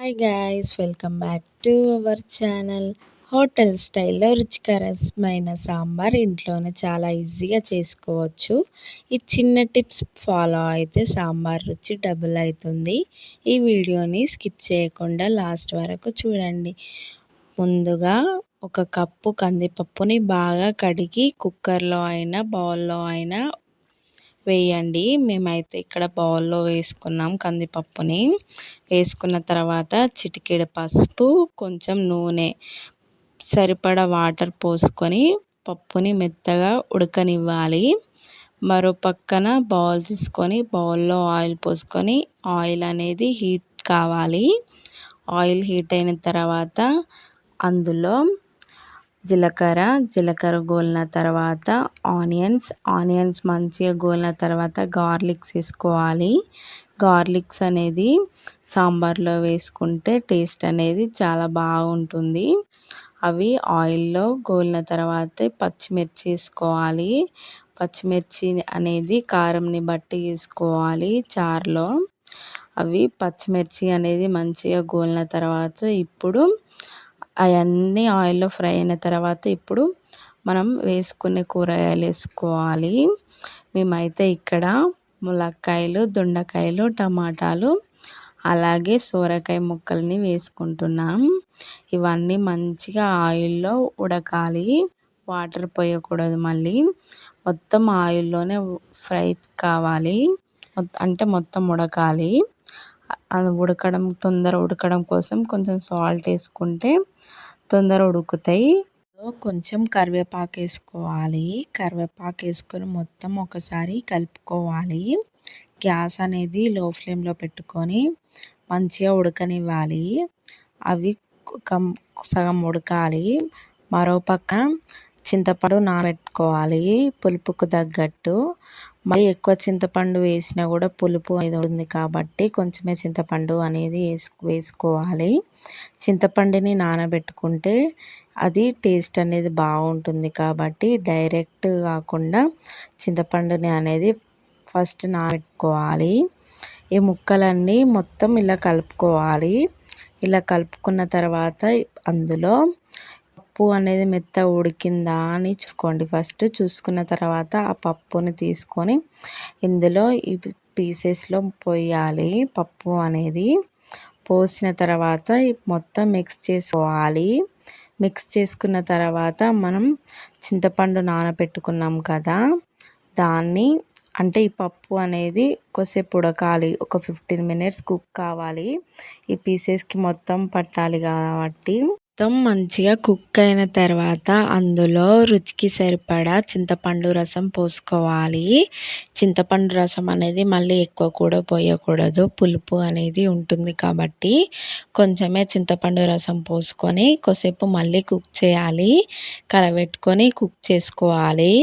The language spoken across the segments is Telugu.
Hi guys, welcome back to our channel. Hotel స్టైల్లో రుచికరమైన సాంబార్ ఇంట్లోనే చాలా ఈజీగా చేసుకోవచ్చు. ఈ చిన్న టిప్స్ ఫాలో అయితే సాంబార్ రుచి డబుల్ అవుతుంది. ఈ వీడియోని స్కిప్ చేయకుండా లాస్ట్ వరకు చూడండి. ముందుగా ఒక కప్పు కందిపప్పుని బాగా కడిగి కుక్కర్లో అయినా బౌల్లో అయినా వేయండి. మేమైతే ఇక్కడ బౌల్లో వేసుకున్నాం. కందిపప్పుని వేసుకున్న తర్వాత చిటికెడు పసుపు, కొంచెం నూనె, సరిపడా వాటర్ పోసుకొని పప్పుని మెత్తగా ఉడకనివ్వాలి. మరో పక్కన బౌల్ తీసుకొని బౌల్లో ఆయిల్ పోసుకొని ఆయిల్ అనేది హీట్ కావాలి. ఆయిల్ హీట్ అయిన తర్వాత అందులో జీలకర్ర గోలిన తర్వాత ఆనియన్స్ మంచిగా గోలిన తర్వాత గార్లిక్స్ వేసుకోవాలి. గార్లిక్స్ అనేది సాంబార్లో వేసుకుంటే టేస్ట్ అనేది చాలా బాగుంటుంది. అవి ఆయిల్లో గోలిన తర్వాత పచ్చిమిర్చి వేసుకోవాలి. పచ్చిమిర్చి అనేది కారంని బట్టి వేసుకోవాలి చారులో. అవి పచ్చిమిర్చి అనేది మంచిగా గోలిన తర్వాత ఇప్పుడు అవన్నీ ఆయిల్లో ఫ్రై అయిన తర్వాత ఇప్పుడు మనం వేసుకునే కూరగాయలు వేసుకోవాలి. మేమైతే ఇక్కడ ములక్కాయలు, దొండకాయలు, టమాటాలు అలాగే సోరకాయ ముక్కల్ని వేసుకుంటున్నాం. ఇవన్నీ మంచిగా ఆయిల్లో ఉడకాలి. వాటర్ పోయకూడదు. మళ్ళీ మొత్తం ఆయిల్లోనే ఫ్రై కావాలి. అంటే మొత్తం ఉడకాలి. అది తొందర ఉడకడం కోసం కొంచెం సాల్ట్ వేసుకుంటే తొందర ఉడుకుతాయి. కొంచెం కరివేపాకు వేసుకోవాలి. కరివేపాకు వేసుకొని మొత్తం ఒకసారి కలుపుకోవాలి. గ్యాస్ అనేది లో ఫ్లేమ్లో పెట్టుకొని మంచిగా ఉడకనివ్వాలి. అవి సగం ఉడకాలి. మరోపక్క చింతపండు నానబెట్టుకోవాలి పులుపుకు తగ్గట్టు. మరి ఎక్కువ చింతపండు వేసినా కూడా పులుపు అనేది ఉంది కాబట్టి కొంచెమే చింతపండు అనేది వేసుకోవాలి. చింతపండుని నానబెట్టుకుంటే అది టేస్ట్ అనేది బాగుంటుంది కాబట్టి డైరెక్ట్ కాకుండా చింతపండుని అనేది ఫస్ట్ నానబెట్టుకోవాలి. ఈ ముక్కలన్నీ మొత్తం ఇలా కలుపుకోవాలి. ఇలా కలుపుకున్న తర్వాత అందులో పప్పు అనేది మెత్తగా ఉడికిందా అని చూసుకోండి. ఫస్ట్ చూసుకున్న తర్వాత ఆ పప్పుని తీసుకొని ఇందులో ఈ పీసెస్లో పోయాలి. పప్పు అనేది పోసిన తర్వాత మొత్తం మిక్స్ చేసుకోవాలి. మిక్స్ చేసుకున్న తర్వాత మనం చింతపండు నానబెట్టుకున్నాం కదా, దాన్ని అంటే ఈ పప్పు అనేది కొద్దిసేపు ఉడకాలి. ఒక 15 minutes కుక్ కావాలి. ఈ పీసెస్కి మొత్తం పట్టాలి కాబట్టి మొత్తం మంచిగా కుక్ అయిన తర్వాత అందులో రుచికి సరిపడా చింతపండు రసం పోసుకోవాలి. చింతపండు రసం అనేది మళ్ళీ ఎక్కువ కూడా పోయకూడదు. పులుపు అనేది ఉంటుంది కాబట్టి కొంచెమే చింతపండు రసం పోసుకొని కొద్దిసేపు మళ్ళీ కుక్ చేయాలి. కలబెట్టుకొని కుక్ చేసుకోవాలి.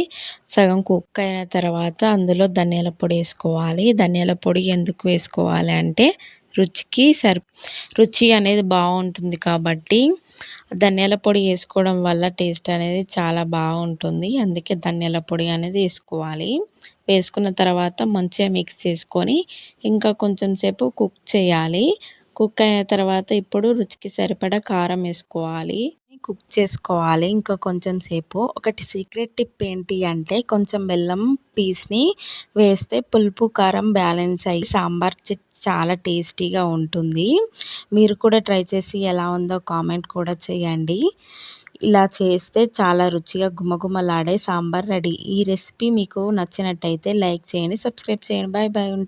సగం కుక్ అయిన తర్వాత అందులో ధనియాల పొడి వేసుకోవాలి. ధనియాల పొడి ఎందుకు వేసుకోవాలి అంటే రుచి అనేది బాగుంటుంది కాబట్టి ధనియాల పొడి వేసుకోవడం వల్ల టేస్ట్ అనేది చాలా బాగుంటుంది. అందుకే ధనియాల పొడి అనేది వేసుకోవాలి. వేసుకున్న తర్వాత మంచిగా మిక్స్ చేసుకొని ఇంకా కొంచెం సేపు కుక్ చేయాలి. కుక్ అయిన తర్వాత ఇప్పుడు రుచికి సరిపడా కారం వేసుకోవాలి. కుక్ చేసుకోవాలి ఇంకా కొంచెం సేపు. ఒకటి సీక్రెట్ టిప్ ఏంటి అంటే కొంచెం బెల్లం పీస్ని వేస్తే పులుపు కారం బ్యాలెన్స్ అయ్యి సాంబార్ చాలా టేస్టీగా ఉంటుంది. మీరు కూడా ట్రై చేసి ఎలా ఉందో కామెంట్ కూడా చేయండి. ఇలా చేస్తే చాలా రుచిగా గుమగుమలాడే సాంబార్ రెడీ. ఈ రెసిపీ మీకు నచ్చినట్టయితే లైక్ చేయండి, సబ్స్క్రైబ్ చేయండి. Bye bye.